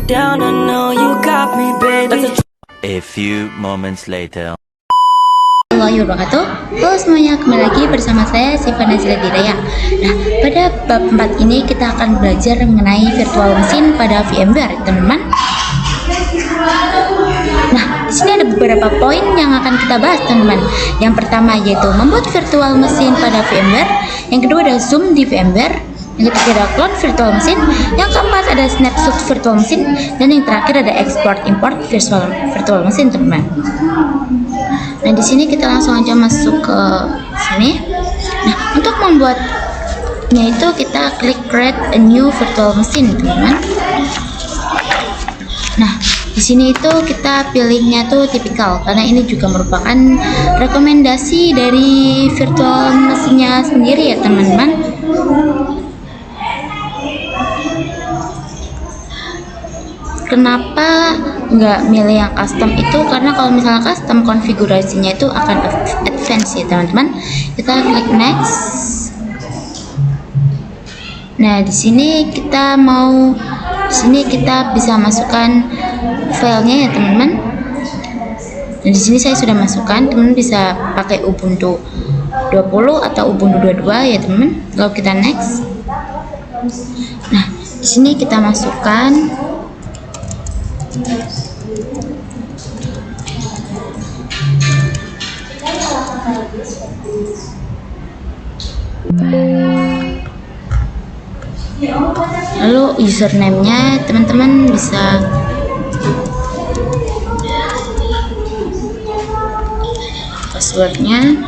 down, I know you got me, baby. A few moments later. Warahmatullahi wabarakatuh. Halo semuanya, kembali lagi bersama saya Siva Nazila Diraya. Nah, pada bab 4 ini kita akan belajar mengenai virtual machine pada VMware, teman-teman. Nah, di sini ada beberapa poin yang akan kita bahas, teman-teman. Yang pertama yaitu membuat virtual machine pada VMware. Yang kedua ada Zoom di VMware. Yang ketiga ada clone virtual machine. Yang keempat ada snapshot virtual machine. Dan yang terakhir ada export import virtual machine, teman-teman. Nah, di sini kita langsung aja masuk ke sini. Nah, untuk membuatnya itu kita klik create a new virtual machine, teman-teman. Nah, di sini itu kita pilihnya tuh tipikal karena ini juga merupakan rekomendasi dari virtual machine-nya sendiri ya, teman-teman. Kenapa nggak milih yang custom itu? Karena kalau misalnya custom konfigurasinya itu akan advance ya, teman-teman. Kita klik next. Nah, di sini kita bisa masukkan filenya ya, teman-teman. Dan di sini saya sudah masukkan. Teman-teman bisa pakai Ubuntu 20 atau Ubuntu 22 ya, teman-teman. Lalu kita next. Nah, di sini kita masukkan lalu username-nya, teman-teman bisa password-nya.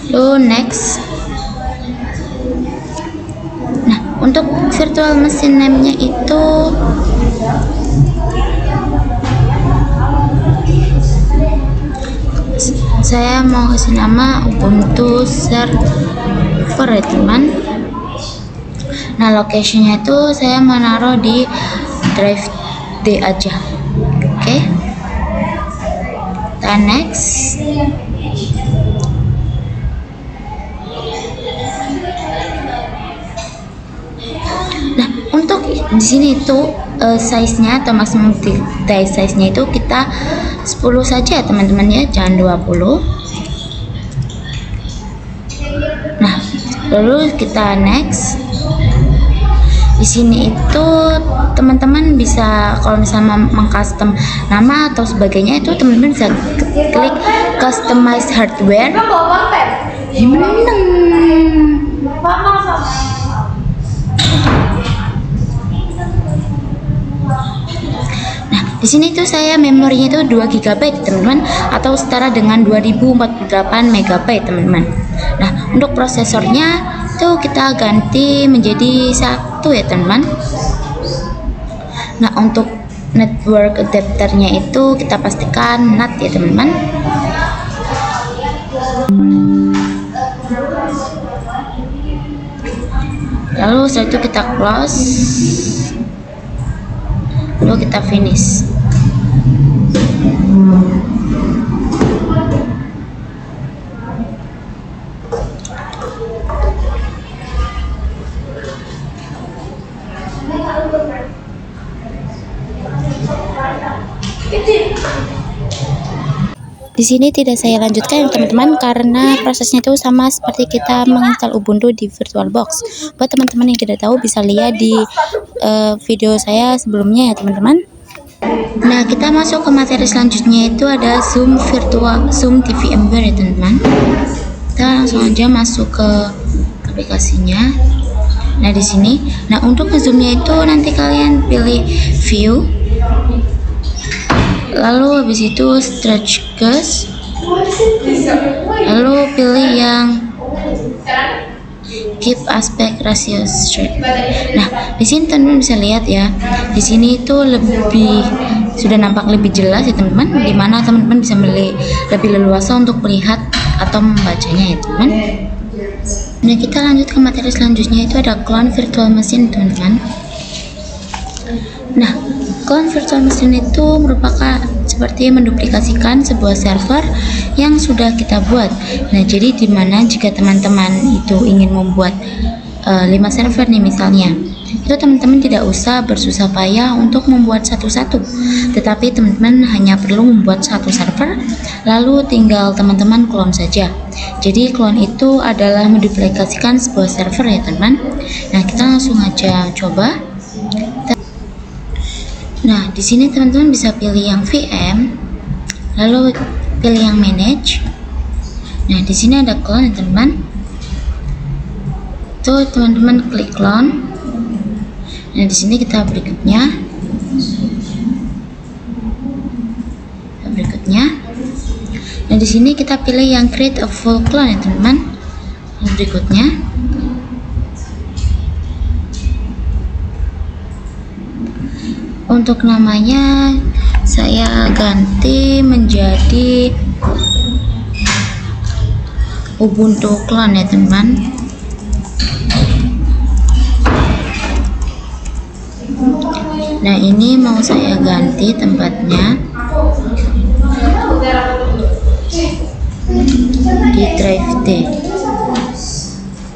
Lalu next. Nah, untuk virtual machine name-nya itu saya mau kasih nama Ubuntu server ya, teman. Nah, location-nya itu saya mau naruh di drive D aja. Oke. Kita next. Nah, untuk di sini itu size-nya atau maximum disk size-nya itu kita 10 saja, teman-teman ya, jangan 20. Nah, lalu kita next. Di sini itu teman-teman bisa kalau misalnya mengcustom nama atau sebagainya itu teman-teman bisa klik customize hardware. Di sini tuh saya memorinya itu 2 GB, teman-teman, atau setara dengan 2048 MB, teman-teman. Nah, untuk prosesornya tuh kita ganti menjadi 1 ya, teman-teman. Nah, untuk network adapternya itu kita pastikan NAT ya, teman-teman. Lalu setelah itu kita close. Lalu kita finish. Di sini tidak saya lanjutkan teman-teman karena prosesnya itu sama seperti kita menginstal Ubuntu di VirtualBox. Buat teman-teman yang tidak tahu bisa lihat di video saya sebelumnya ya, teman-teman. Nah, kita masuk ke materi selanjutnya, itu ada Zoom di VMware ya, teman-teman. Kita langsung aja masuk ke aplikasinya. Nah, di sini. Nah, untuk nge-zoomnya itu nanti kalian pilih view. Lalu habis itu stretch guys. Lalu pilih yang keep aspect ratio straight. Nah, di sini teman-teman bisa lihat ya. Di sini itu sudah nampak lebih jelas ya, teman-teman. Dimana teman-teman bisa lebih leluasa untuk melihat atau membacanya ya, teman. Nah, kita lanjut ke materi selanjutnya, itu ada clone virtual machine, teman-teman. Nah, Clone virtual machine itu merupakan seperti menduplikasikan sebuah server yang sudah kita buat. Nah, jadi dimana jika teman-teman itu ingin membuat 5 server nih misalnya, itu teman-teman tidak usah bersusah payah untuk membuat satu-satu, tetapi teman-teman hanya perlu membuat satu server, lalu tinggal teman-teman clone saja. Jadi clone itu adalah menduplikasikan sebuah server ya teman. Nah, kita langsung aja coba. Nah, di sini teman-teman bisa pilih yang VM, lalu pilih yang manage. Nah, di sini ada clone ya teman. Tuh teman-teman klik clone. Nah, di sini kita berikutnya. Nah, di sini kita pilih yang create a full clone ya teman. Berikutnya. Untuk namanya saya ganti menjadi Ubuntu clone ya teman. Nah, ini mau saya ganti tempatnya di drive D.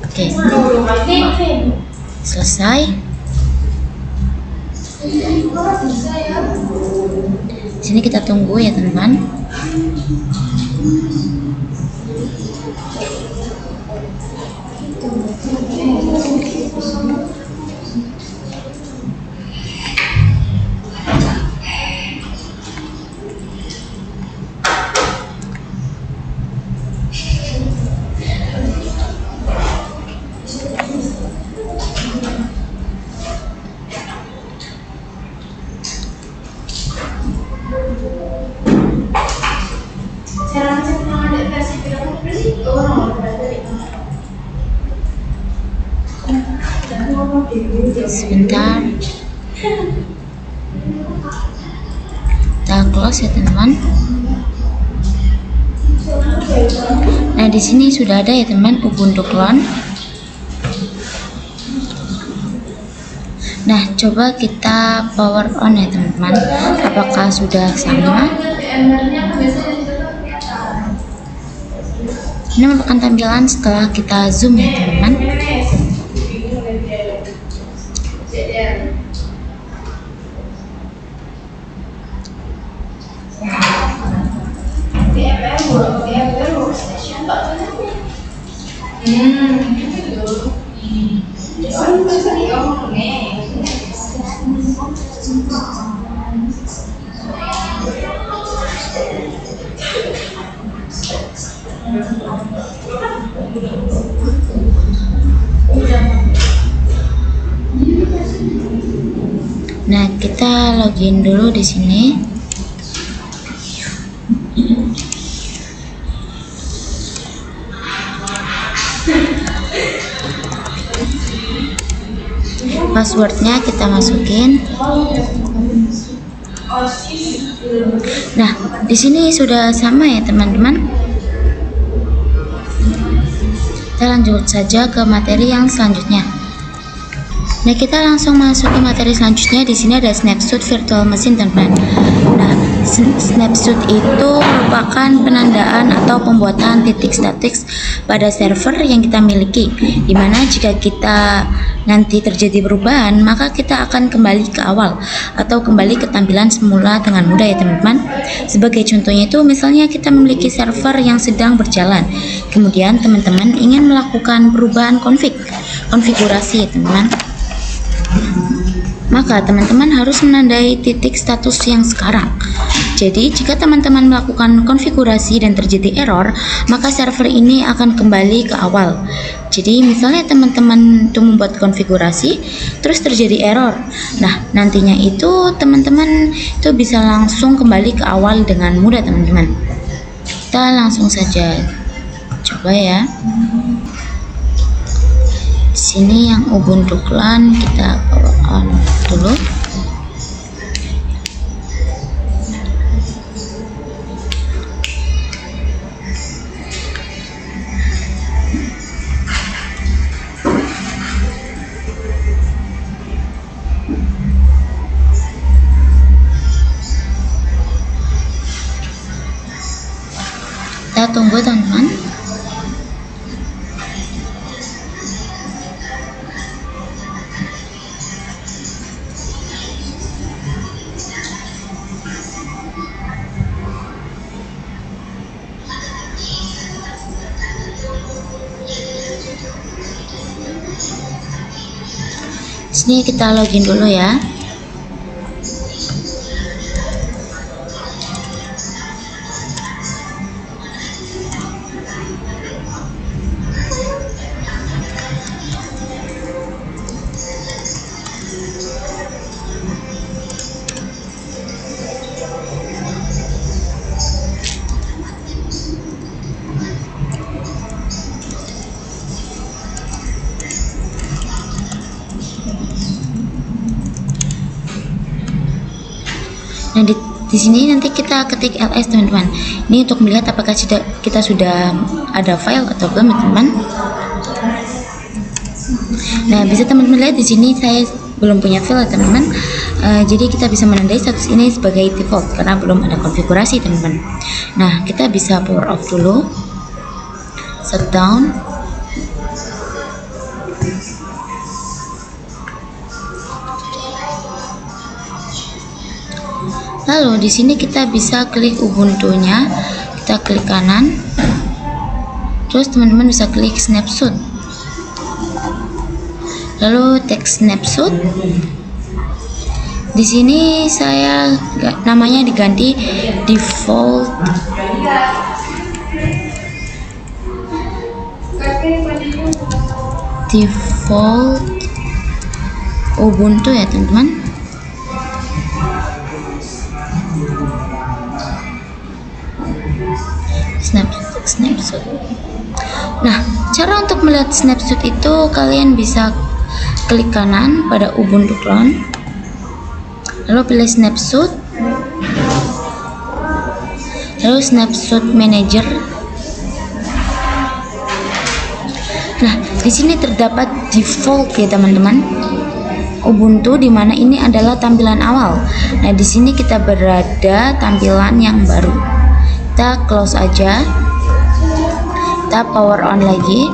Oke, selesai. Sini kita tunggu ya teman. Sebentar, kita close ya teman. Nah, di sini sudah ada ya teman Ubuntu clone. Nah, coba kita power on ya teman-teman. Apakah sudah sama? Ini merupakan tampilan setelah kita zoom ya teman-teman. Nah, kita login dulu di sini. Passwordnya kita masukin. Nah, di sini sudah sama ya teman-teman. Kita lanjut saja ke materi yang selanjutnya. Nah, kita langsung masuk ke materi selanjutnya. Di sini ada snapshot virtual machine teman-teman. Nah, snapshot itu merupakan penandaan atau pembuatan titik statik pada server yang kita miliki, dimana jika kita nanti terjadi perubahan, maka kita akan kembali ke awal atau kembali ke tampilan semula dengan mudah ya teman-teman. Sebagai contohnya itu, misalnya kita memiliki server yang sedang berjalan, kemudian teman-teman ingin melakukan perubahan konfigurasi ya teman-teman, maka teman-teman harus menandai titik status yang sekarang. Jadi jika teman-teman melakukan konfigurasi dan terjadi error, maka server ini akan kembali ke awal. Jadi misalnya teman-teman itu membuat konfigurasi terus terjadi error, nah nantinya itu teman-teman itu bisa langsung kembali ke awal dengan mudah teman-teman. Kita langsung saja coba ya. Sini yang Ubuntu clone kita power on dulu. Kita tunggu teman-teman. Sini kita login dulu ya. Nah di sini nanti kita ketik ls teman-teman. Ini untuk melihat apakah kita sudah ada file atau belum teman-teman. Nah bisa teman-teman lihat di sini saya belum punya file teman-teman. Jadi kita bisa menandai status ini sebagai default karena belum ada konfigurasi teman-teman. Nah kita bisa power off dulu, shutdown. Lalu di sini kita bisa klik Ubuntu-nya, kita klik kanan, terus teman-teman bisa klik snapshot, lalu text snapshot. Di sini saya namanya diganti default Ubuntu ya teman-teman. Snapshot. Nah, cara untuk melihat snapshot itu kalian bisa klik kanan pada Ubuntu clone, lalu pilih snapshot, lalu snapshot manager. Nah, di sini terdapat default ya teman-teman. Ubuntu di mana ini adalah tampilan awal. Nah, di sini kita berada tampilan yang baru. Kita close aja. Kita power on lagi.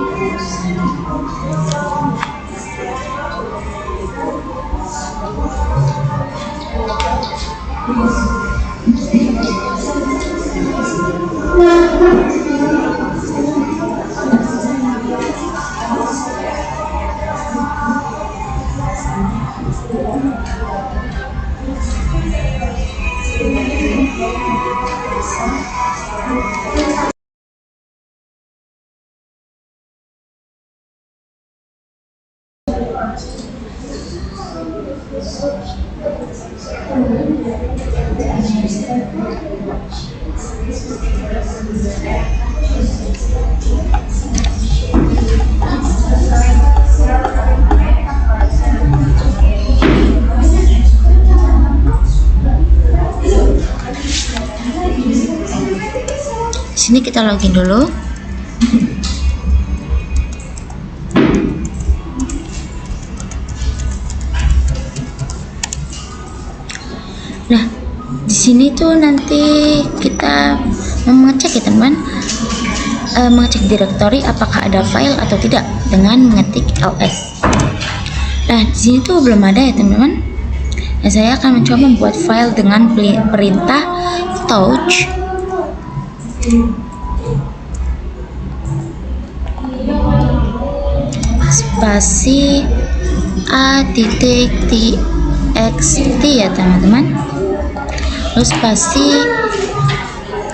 Sini kita login dulu. Nah, di sini tuh nanti kita mengecek ya teman-teman, mengecek direktori apakah ada file atau tidak dengan mengetik ls. Nah, di sini tuh belum ada ya teman-teman. Nah, saya akan mencoba membuat file dengan perintah touch spasi a.txt ya teman-teman, lalu spasi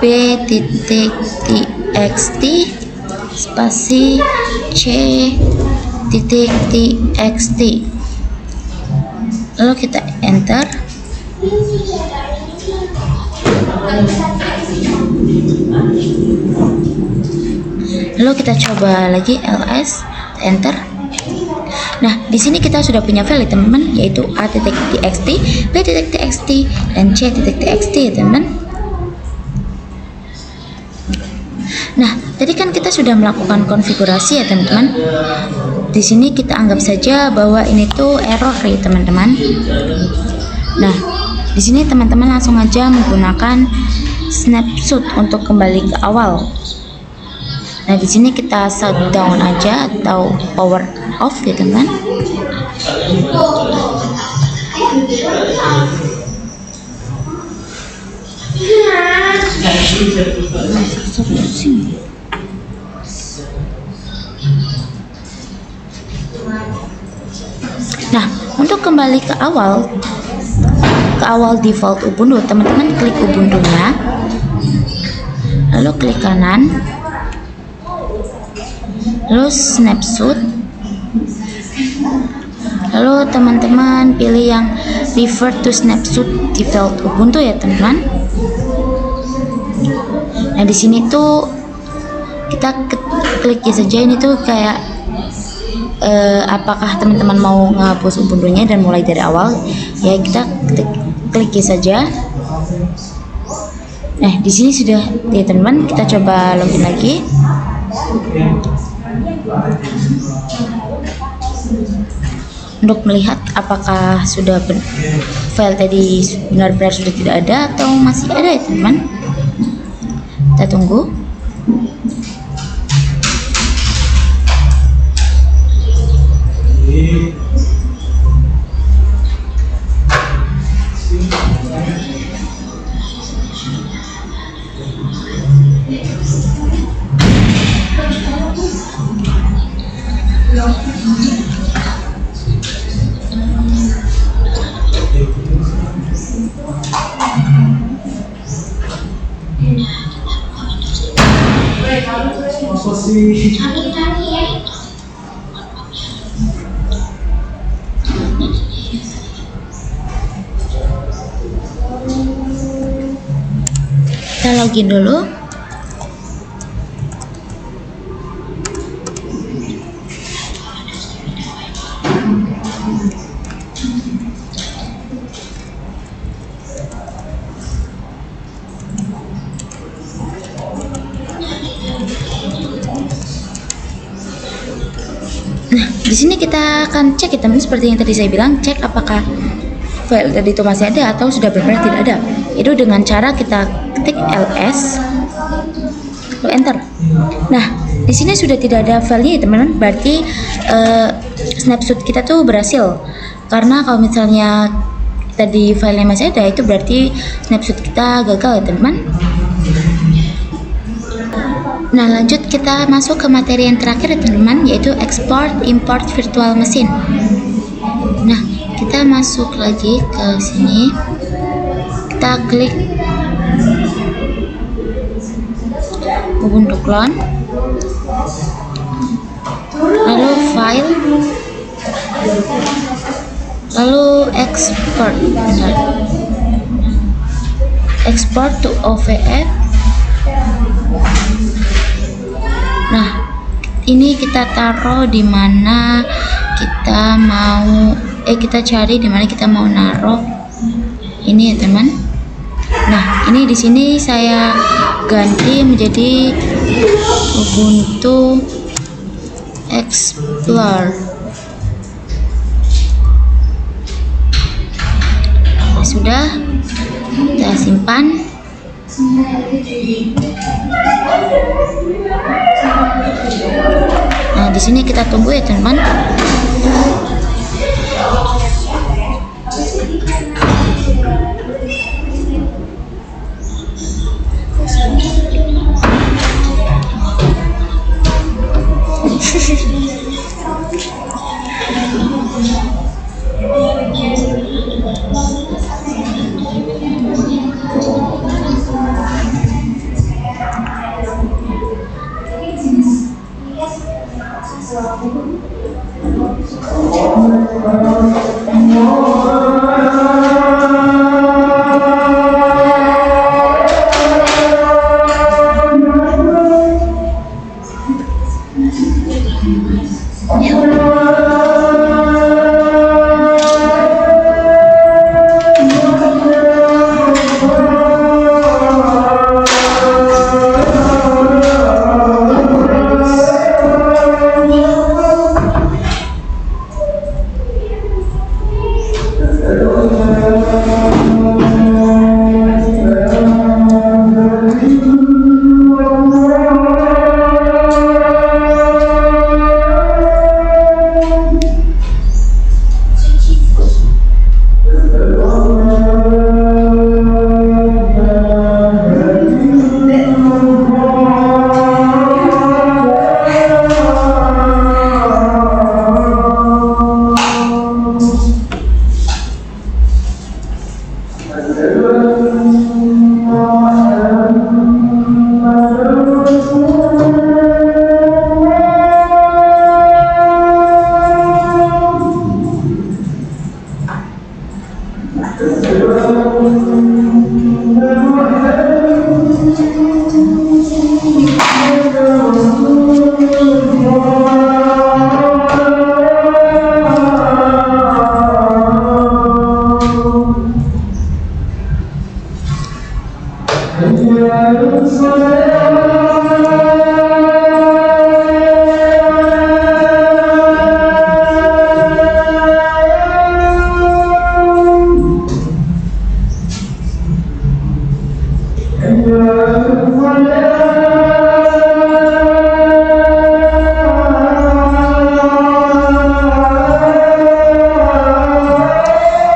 b.txt spasi c.txt, lalu kita enter. Lalu kita coba lagi ls, enter. Nah, di sini kita sudah punya file teman-teman, yaitu a.txt, b.txt, dan c.txt ya teman-teman. Nah, tadi kan kita sudah melakukan konfigurasi ya teman-teman. Di sini kita anggap saja bahwa ini tuh error ya teman-teman. Nah, di sini teman-teman langsung aja menggunakan snapshot untuk kembali ke awal. Nah, di sini kita shutdown aja atau power off ya teman. Nah, untuk kembali ke awal default Ubuntu, teman-teman klik Ubuntu-nya, lalu klik kanan, lalu snapshot, lalu teman-teman pilih yang revert to snapshot default Ubuntu ya teman-teman. Nah, di sini tuh kita klik saja, ini tuh kayak apakah teman-teman mau ngapus Ubuntu-nya dan mulai dari awal ya, kita klik saja. Nah, di sini sudah ya teman-teman, kita coba login lagi. Untuk melihat apakah sudah file tadi benar-benar sudah tidak ada atau masih ada ya teman-teman. Kita tunggu. Kita login dulu. Nah, di sini kita akan cek ya teman, seperti yang tadi saya bilang, cek apakah file tadi itu masih ada atau sudah benar-benar tidak ada. Itu dengan cara kita ketik ls lalu enter. Nah, di sini sudah tidak ada filenya ya teman-teman, berarti snapshot kita tuh berhasil. Karena kalau misalnya tadi filenya masih ada, itu berarti snapshot kita gagal ya teman-teman. Nah, lanjut kita masuk ke materi yang terakhir ya teman-teman, yaitu export import virtual machine. Nah, kita masuk lagi ke sini, kita klik Ubuntu clone, lalu file, lalu export to OVF. Nah, ini kita taruh di mana kita mau kita cari di mana kita mau naruh ini ya teman. Nah, ini di sini saya ganti menjadi Ubuntu Explorer. Sudah, kita simpan. Nah, di sini kita tunggu ya teman.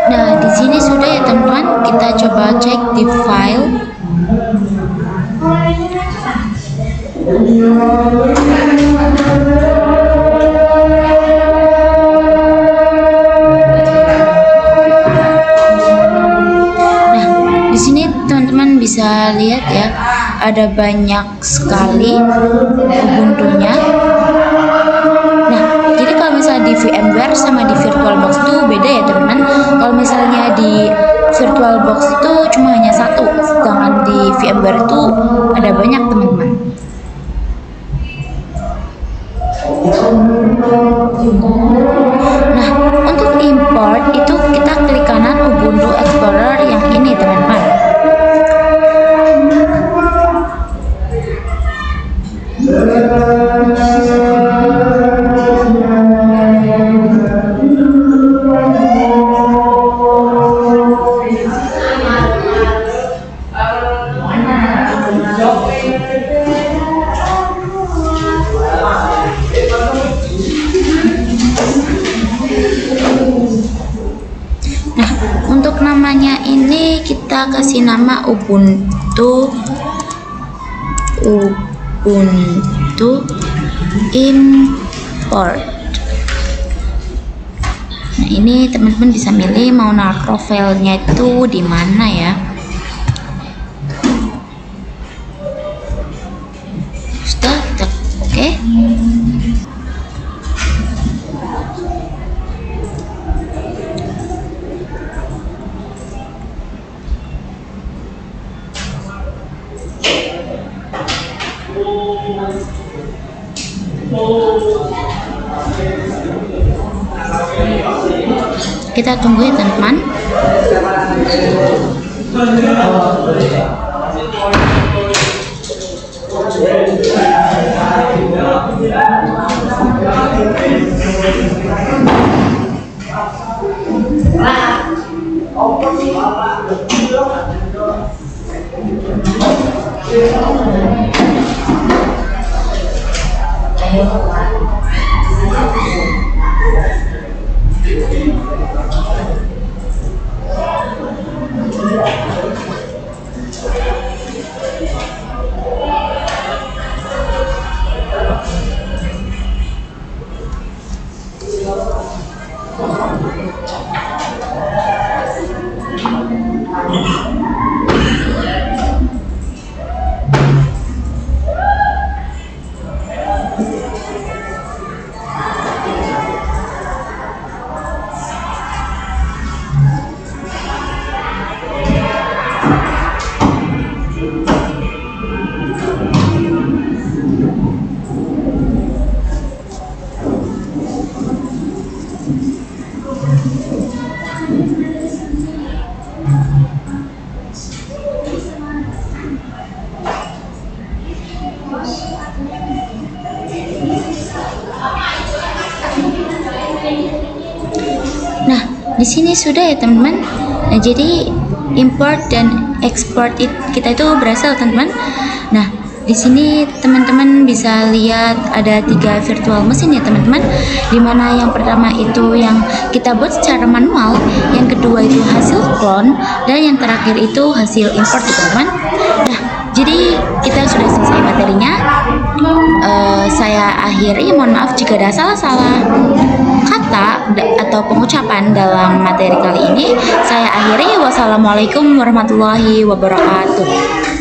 Nah, di sini sudah ya teman-teman. Kita coba cek di file. Nah, di sini teman-teman bisa lihat ya, ada banyak sekali Ubuntu-nya. Nah, jadi kalau misalnya di VMware sama di VirtualBox itu beda ya teman-teman. Kalau misalnya di VirtualBox itu cuma hanya satu, sedangkan di VMware itu ada banyak teman-teman. Nah, untuk import itu kita klik kanan Ubuntu Explorer yang ini teman-teman. Nah, untuk namanya ini kita kasih nama Ubuntu import. Nah, ini teman-teman bisa milih mau naruh filenya itu di mana ya. Sudah, kita oke. Kita tunggu ya teman-teman. Nah, di sini sudah ya teman-teman. Nah, jadi import dan export kita itu berhasil teman-teman. Nah, di sini teman-teman bisa lihat ada 3 virtual mesin ya teman-teman. Dimana yang pertama itu yang kita buat secara manual, yang kedua itu hasil clone, dan yang terakhir itu hasil import ya teman-teman. Nah, jadi kita sudah selesai materinya. Saya akhiri, mohon maaf jika ada salah-salah kata kata atau pengucapan dalam materi kali ini saya akhiri. Wassalamualaikum warahmatullahi wabarakatuh.